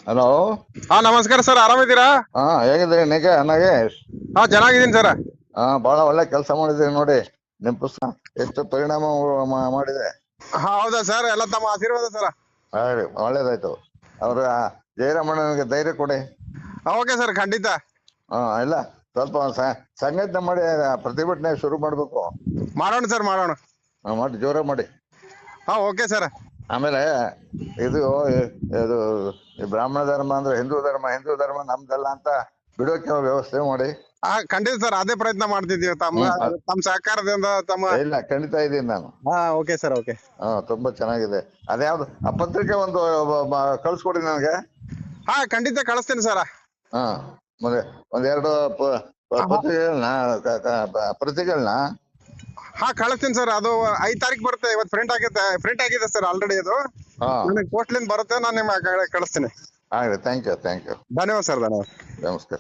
Hello. ಹಾ ನಮಸ್ಕಾರ sir, ಆರಾಮಿದ್ದೀರಾ? ಹಾ, ಹೇಗಿದ್ದೀರಿ ನಾಗೇಶ್? ಹಾ ಚೆನ್ನಾಗಿದ್ದೀನಿ ಸರ್. ಹಾ, ಬಹಳ ಒಳ್ಳೆ ಕೆಲಸ ಮಾಡಿದ್ದೀರಿ ನೋಡಿ. ನಿಮ್ ಪುಸ್ತಕ ಎಷ್ಟು ಪರಿಣಾಮ ಮಾಡಿದೆ. ಹಾ ಹೌದಾ ಸರ್, ಎಲ್ಲ ತಮ್ಮ ಆಶೀರ್ವಾದ ಸರ್. ಒಳ್ಳೇದಾಯ್ತು. ಅವ್ರ ಜಯರಾಮಣ್ಣನಿಗೆ ಧೈರ್ಯ ಕೊಡಿ. ಓಕೆ ಸರ್, ಖಂಡಿತ. ಹಾ, ಇಲ್ಲ ಸ್ವಲ್ಪ ಸಂಘಟನೆ ಮಾಡಿ ಪ್ರತಿಭಟನೆ ಶುರು ಮಾಡ್ಬೇಕು. ಮಾಡೋಣ ಸರ್, ಮಾಡೋಣ. ಮಾಡಿ ಜೋರ ಮಾಡಿ. ಹಾ ಓಕೆ ಸರ್. ಆಮೇಲೆ ಇದು ಇದು ಈ ಬ್ರಾಹ್ಮಣ ಧರ್ಮ ಅಂದ್ರೆ ಹಿಂದೂ ಧರ್ಮ ನಮ್ದಲ್ಲ ಅಂತ ಬಿಡೋಕೆ ವ್ಯವಸ್ಥೆ ಮಾಡಿ. ಹಾ ಖಂಡಿತ ಸರ್, ಅದೇ ಪ್ರಯತ್ನ ಮಾಡ್ತಿದ್ದೀವಿ. ತಮ್ಮ ಸಹಕಾರದಿಂದ ಇಲ್ಲ, ಖಂಡಿತ ಇದ್ದೀನಿ ನಾನು. ಹಾ ಓಕೆ ಸರ್, ಓಕೆ. ಹಾ, ತುಂಬಾ ಚೆನ್ನಾಗಿದೆ. ಅದ್ಯಾವ್ದು ಆ ಪತ್ರಿಕೆ ಒಂದು ಕಳ್ಸ್ಕೊಡಿ ನನಗೆ. ಹಾ ಖಂಡಿತ ಕಳಿಸ್ತೀನಿ ಸರ್. ಹಾ, ಮತ್ತೆ ಒಂದೆರಡು ಪ್ರತಿಗಳನ್ನ ಹಾ ಕಳಿಸ್ತೀನಿ ಸರ್. ಅದು 5 ತಾರೀಕು ಬರುತ್ತೆ. ಇವತ್ತು ಪ್ರಿಂಟ್ ಆಗಿದೆ ಸರ್ ಆಲ್ರೆಡಿ. ಅದು ನನಗೆ ಪೋಸ್ಟ್ಲಿಂದ ಬರುತ್ತೆ. ನಾನು ನಿಮ್ಮ ಕಳಿಸ್ತೀನಿ. ಆಗ್ಲಿ. Thank you. ಧನ್ಯವಾದ ಸರ್, ಧನ್ಯವಾದ. ನಮಸ್ಕಾರ.